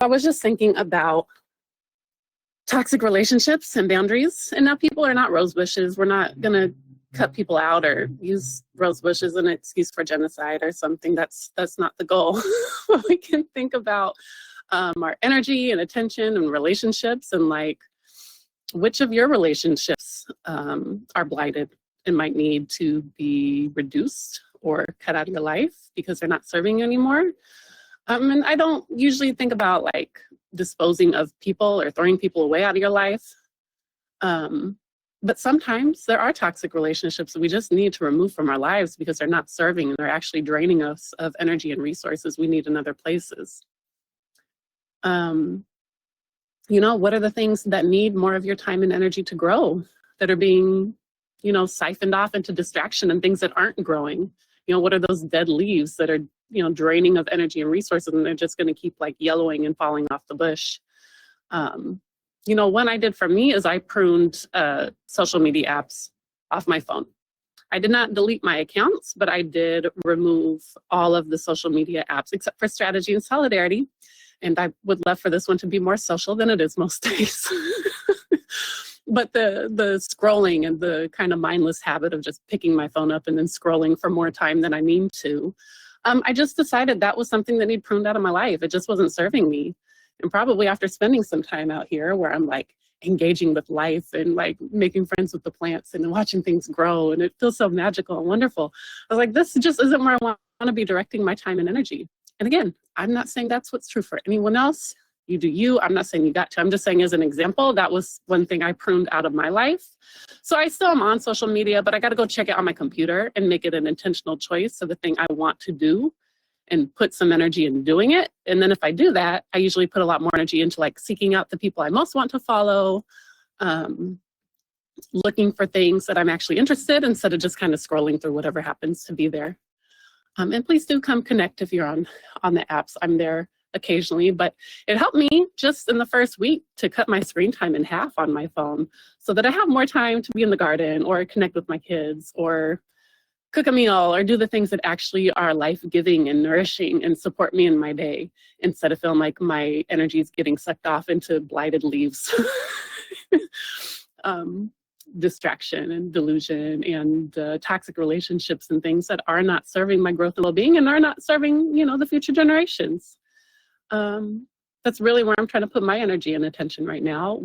I was just thinking about toxic relationships and boundaries. And now people are not rose bushes. We're not going to cut people out or use rose bushes as an excuse for genocide or something. That's not the goal. We can think about our energy and attention and relationships, and like, which of your relationships are blighted and might need to be reduced or cut out of your life because they're not serving you anymore. And I don't usually think about like disposing of people or throwing people away out of your life. But sometimes there are toxic relationships that we just need to remove from our lives because they're not serving and they're actually draining us of energy and resources we need in other places. What are the things that need more of your time and energy to grow, that are being, siphoned off into distraction and things that aren't growing? What are those dead leaves that are, draining of energy and resources, and they're just going to keep like yellowing and falling off the bush? One I did for me is I pruned social media apps off my phone. I did not delete my accounts, but I did remove all of the social media apps except for Strategy and Solidarity. And I would love for this one to be more social than it is most days. But the scrolling and the kind of mindless habit of just picking my phone up and then scrolling for more time than I mean to, I just decided that was something that needed pruned out of my life. It just wasn't serving me. And probably after spending some time out here where I'm like engaging with life and like making friends with the plants and watching things grow, and it feels so magical and wonderful, I was like, this just isn't where I want to be directing my time and energy. And again, I'm not saying that's what's true for anyone else. You do you. I'm not saying you got to. I'm just saying as an example, that was one thing I pruned out of my life. So I still am on social media, but I got to go check it on my computer and make it an intentional choice of the thing I want to do and put some energy in doing it. And then if I do that, I usually put a lot more energy into like seeking out the people I most want to follow, looking for things that I'm actually interested in instead of just kind of scrolling through whatever happens to be there. And please do come connect if you're on the apps. I'm there occasionally, but it helped me just in the first week to cut my screen time in half on my phone so that I have more time to be in the garden or connect with my kids or cook a meal or do the things that actually are life-giving and nourishing and support me in my day, instead of feeling like my energy is getting sucked off into blighted leaves. Distraction and delusion and toxic relationships and things that are not serving my growth and well-being and are not serving, the future generations. That's really where I'm trying to put my energy and attention right now.